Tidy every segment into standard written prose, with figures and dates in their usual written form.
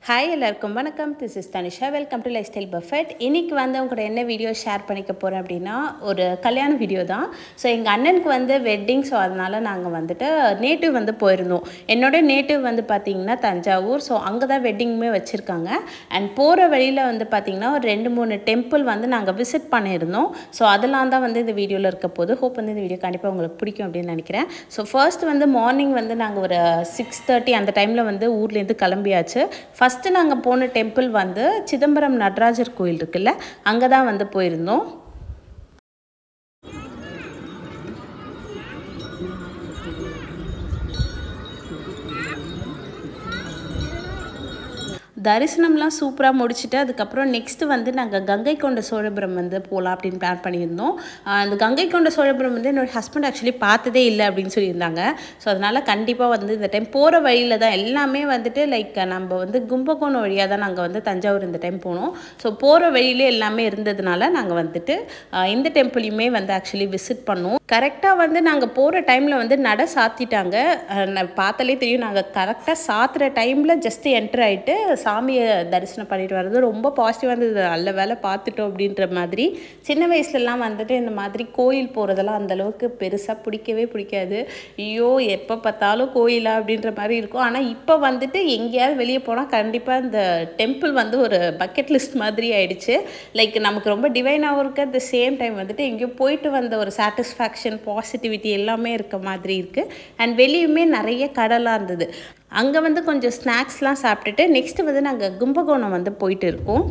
Hi எல்லாருக்கும் வணக்கம். This is Tanisha. Welcome to life style Buffett. இன்றைக்கி வந்து உங்கள்கிட்ட என்ன வீடியோ ஷேர் பண்ணிக்க போகிறேன் அப்படின்னா, ஒரு கல்யாண வீடியோ தான். ஸோ எங்கள் அண்ணனுக்கு வந்து வெட்டிங். ஸோ அதனால் நாங்கள் வந்துட்டு நேட்டிவ் வந்து போயிருந்தோம். என்னோட நேட்டிவ் வந்து பார்த்திங்கன்னா தஞ்சாவூர். ஸோ அங்கே தான் வெட்டிங்குமே வச்சுருக்காங்க. அண்ட் போகிற வழியில் வந்து பார்த்திங்கன்னா ஒரு 2-3 டெம்பிள் வந்து நாங்கள் விசிட் பண்ணியிருந்தோம். ஸோ அதெல்லாம் தான் வந்து இந்த வீடியோவில் இருக்க போது. ஹோப் வந்து இந்த வீடியோ கண்டிப்பாக உங்களுக்கு பிடிக்கும் அப்படின்னு நினைக்கிறேன். ஸோ ஃபர்ஸ்ட் வந்து மார்னிங் வந்து நாங்கள் ஒரு 6:30 அந்த டைமில் வந்து ஊர்லேருந்து கிளம்பியாச்சு. ஃபஸ்ட்டு நாங்கள் போன டெம்பிள் வந்து சிதம்பரம் நடராஜர் கோயில் இருக்குல்ல, அங்கே தான் வந்து போயிருந்தோம். தரிசனம்லாம் சூப்பராக முடிச்சுட்டு அதுக்கப்புறம் நெக்ஸ்ட்டு வந்து நாங்கள் கங்கை கொண்ட சோழபுரம் வந்து போகலாம் அப்படின்னு பிளான் பண்ணியிருந்தோம். அந்த கங்கை கொண்ட சோழபுரம் வந்து என்னோடய ஹஸ்பண்ட் ஆக்சுவலி பார்த்ததே இல்லை அப்படின்னு சொல்லியிருந்தாங்க. ஸோ அதனால் கண்டிப்பாக வந்து இந்த டைம் போகிற வழியில் தான் எல்லாமே வந்துட்டு லைக் நம்ம வந்து கும்பகோணம் வழியாக தான் நாங்கள் வந்து தஞ்சாவூர் இந்த டைம் போனோம். ஸோ போகிற வழியிலே எல்லாமே இருந்ததுனால நாங்கள் வந்துட்டு இந்த டெம்பிளையுமே வந்து ஆக்சுவலி விசிட் பண்ணோம். கரெக்டாக வந்து நாங்கள் போகிற டைமில் வந்து நட சாத்திட்டாங்க. பார்த்தாலே தெரியும், நாங்கள் கரெக்டாக சாத்துகிற டைமில் ஜஸ்ட் என்ட்ரு ஆகிட்டு சாமியை தரிசனம் பண்ணிட்டு வர்றது ரொம்ப பாசிட்டிவாக இருந்தது. நல்ல வேலை பார்த்துட்டோம் அப்படின்ற மாதிரி. சின்ன வயசுலலாம் வந்துட்டு இந்த மாதிரி கோயில் போகிறதெல்லாம் அந்தளவுக்கு பெருசாக பிடிக்காது. ஐயோ எப்போ பார்த்தாலும் கோயிலா அப்படின்ற மாதிரி இருக்கும். ஆனால் இப்போ வந்துட்டு எங்கேயாவது வெளியே போனால் கண்டிப்பாக இந்த டெம்பிள் வந்து ஒரு பக்கெட் லிஸ்ட் மாதிரி ஆயிடுச்சு. லைக் நமக்கு ரொம்ப டிவைனாகவும் இருக்குது. அட் த சேம் டைம் வந்துட்டு எங்கேயோ போயிட்டு வந்த ஒரு சாட்டிஸ்ஃபேக்ஷன், பாசிட்டிவிட்டி எல்லாமே இருக்க மாதிரி இருக்குது. அண்ட் வெளியுமே நிறைய கடலாக இருந்தது. அங்கே வந்து கொஞ்சம் ஸ்நாக்ஸ்லாம் சாப்பிட்டுட்டு நெக்ஸ்ட்டு வந்து நாங்கள் கும்பகோணம் வந்து போயிட்டு இருக்கோம்.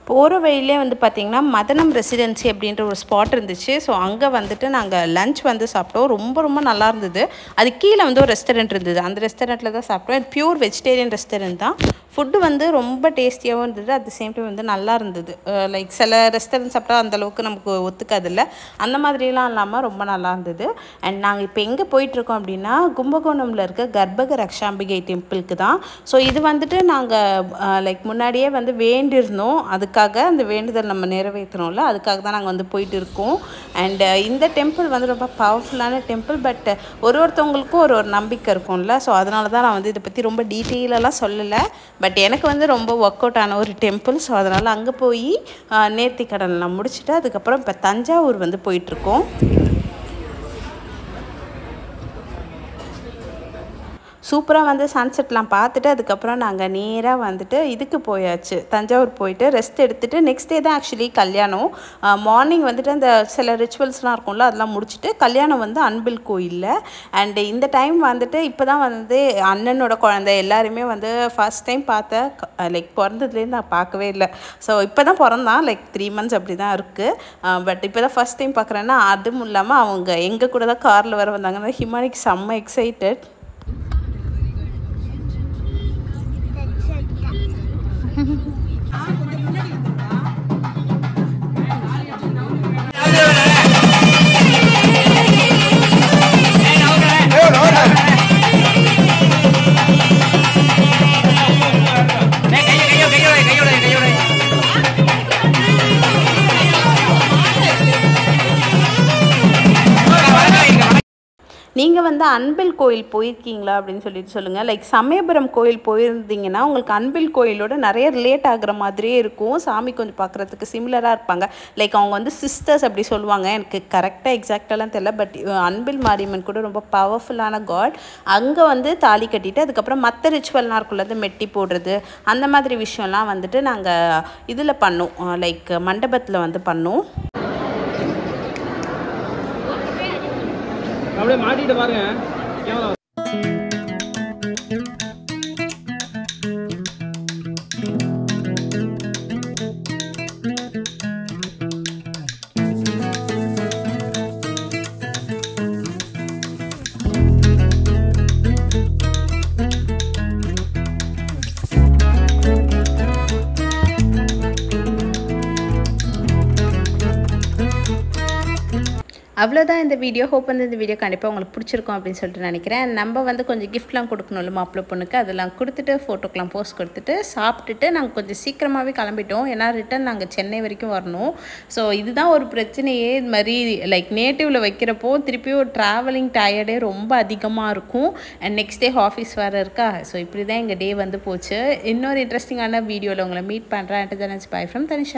போகிற வழியிலே வந்து பார்த்திங்கன்னா மதனம் ரெசிடென்சி அப்படின்ற ஒரு ஸ்பாட் இருந்துச்சு. ஸோ அங்கே வந்துட்டு நாங்கள் லஞ்ச் வந்து சாப்பிட்டோம். ரொம்ப நல்லா இருந்தது. அது கீழே வந்து ஒரு ரெஸ்டாரண்ட் இருந்தது. அந்த ரெஸ்டாரண்ட்டில் தான் சாப்பிட்டோம். அது பியூர் வெஜிடேரியன் ரெஸ்டாரண்ட் தான். ஃபுட்டு வந்து ரொம்ப டேஸ்டியாகவும் இருந்தது. அட் த சேம் டைம் வந்து நல்லா இருந்தது. லைக் சில ரெஸ்டாரண்ட் சாப்பிட்டா அந்தளவுக்கு நமக்கு ஒத்துக்காதில்ல, அந்த மாதிரிலாம் இல்லாமல் ரொம்ப நல்லா இருந்தது. அண்ட் நாங்கள் இப்போ எங்கே போயிட்டுருக்கோம் அப்படின்னா கும்பகோணமில் இருக்க கர்ப்பக ரக்ஷாம்பிகை டெம்பிளுக்கு தான். ஸோ இது வந்துட்டு நாங்கள் லைக் முன்னாடியே வந்து வேண்டியிருந்தோம். அதுக்காக அந்த வேண்டுதல் நம்ம நிறைவேற்றணும்ல, அதுக்காக தான் நாங்கள் வந்து போயிட்டு இருக்கோம். அண்ட் இந்த டெம்பிள் வந்து ரொம்ப பவர்ஃபுல்லான டெம்பிள். பட் ஒருத்தவங்களுக்கும் ஒரு நம்பிக்கை இருக்கும்ல. ஸோ அதனால தான் நான் வந்து இதை பற்றி ரொம்ப டீட்டெயிலெல்லாம் சொல்லலை. பட் எனக்கு வந்து ரொம்ப ஒர்க் அவுட் ஆன ஒரு டெம்பிள். ஸோ அதனால் அங்கே போய் நேர்த்திக்கடன்லாம் முடிச்சுட்டு அதுக்கப்புறம் இப்போ தஞ்சாவூர் வந்து போயிட்டுருக்கோம். சூப்பராக வந்து சன்செட்லாம் பார்த்துட்டு அதுக்கப்புறம் நாங்கள் நேராக வந்துட்டு இதுக்கு போயாச்சு. தஞ்சாவூர் போயிட்டு ரெஸ்ட் எடுத்துகிட்டு நெக்ஸ்ட் டே தான் ஆக்சுவலி கல்யாணம். மார்னிங் வந்துட்டு அந்த சில ரிச்சுவல்ஸ்லாம் இருக்கும்ல, அதெல்லாம் முடிச்சுட்டு கல்யாணம் வந்து அன்பில் கோயிலில். அண்டு இந்த டைம் வந்துட்டு இப்போ தான் வந்து அண்ணனோட குழந்தை எல்லாருமே வந்து ஃபர்ஸ்ட் டைம் பார்த்தேன். லைக் பிறந்ததுலேருந்து நான் பார்க்கவே இல்லை. ஸோ இப்போ தான் பிறந்தான். லைக் 3 months அப்படி தான் இருக்குது. பட் இப்போ தான் ஃபர்ஸ்ட் டைம் பார்க்குறேன்னா, அதுவும் இல்லாமல் அவங்க எங்கள் கூட தான் காரில் வர வந்தாங்கன்னா ஹிமானிக்கு செம்ம எக்ஸைட்டட். நீங்கள் வந்து அன்பில் கோயில் போயிருக்கீங்களா அப்படின்னு சொல்லிட்டு சொல்லுங்கள். லைக் சமயபுரம் கோயில் போயிருந்தீங்கன்னா உங்களுக்கு அன்பில் கோயிலோட நிறைய ரிலேட் ஆகிற மாதிரியே இருக்கும். சாமி கொஞ்சம் பார்க்குறதுக்கு சிமிலராக இருப்பாங்க. லைக் அவங்க வந்து சிஸ்டர்ஸ் அப்படி சொல்லுவாங்க. எனக்கு கரெக்டாக எக்ஸாக்டாலாம் தெரியல. பட் அன்பில் மாரியம்மன் கூட ரொம்ப பவர்ஃபுல்லான காட். அங்கே வந்து தாலி கட்டிட்டு அதுக்கப்புறம் மற்ற ரிச்சுவல்லாம் இருக்குள்ளது, மெட்டி போடுறது, அந்த மாதிரி விஷயம்லாம் வந்துட்டு நாங்கள் இதில் பண்ணோம். லைக் மண்டபத்தில் வந்து பண்ணோம். அப்படியே மாட்டிட்டு பாருங்க. அவ்வளோதான் இந்த வீடியோ. ஹோப் வந்து இந்த வீடியோ கண்டிப்பாக உங்களுக்கு பிடிச்சிருக்கும் அப்படின்னு சொல்லிட்டு நினைக்கிறேன். நம்ம வந்து கொஞ்சம் கிஃப்ட்லாம் கொடுக்கணும்ல மாப்பிள்ளை பொண்ணுக்கு, அதெல்லாம் கொடுத்துட்டு ஃபோட்டோக்கெலாம் போஸ்ட் கொடுத்துட்டு சாப்பிட்டுட்டு நாங்கள் கொஞ்சம் சீக்கிரமாகவே கிளம்பிட்டோம். ஏன்னா ரிட்டன் நாங்கள் சென்னை வரைக்கும் வரணும். ஸோ இதுதான் ஒரு பிரச்சனையே. இது மாதிரி லைக் நேட்டிவில் வைக்கிறப்போ திருப்பி ஒரு ட்ராவலிங் டயர்டே ரொம்ப அதிகமாக இருக்கும். அண்ட் நெக்ஸ்ட் டே ஆஃபீஸ் வேறு இருக்கா. ஸோ இப்படி தான் எங்கள் டே வந்து போச்சு. இன்னொரு இன்ட்ரெஸ்டிங்கான வீடியோவில் உங்களை மீட் பண்ணுறேன். By from Tanisha.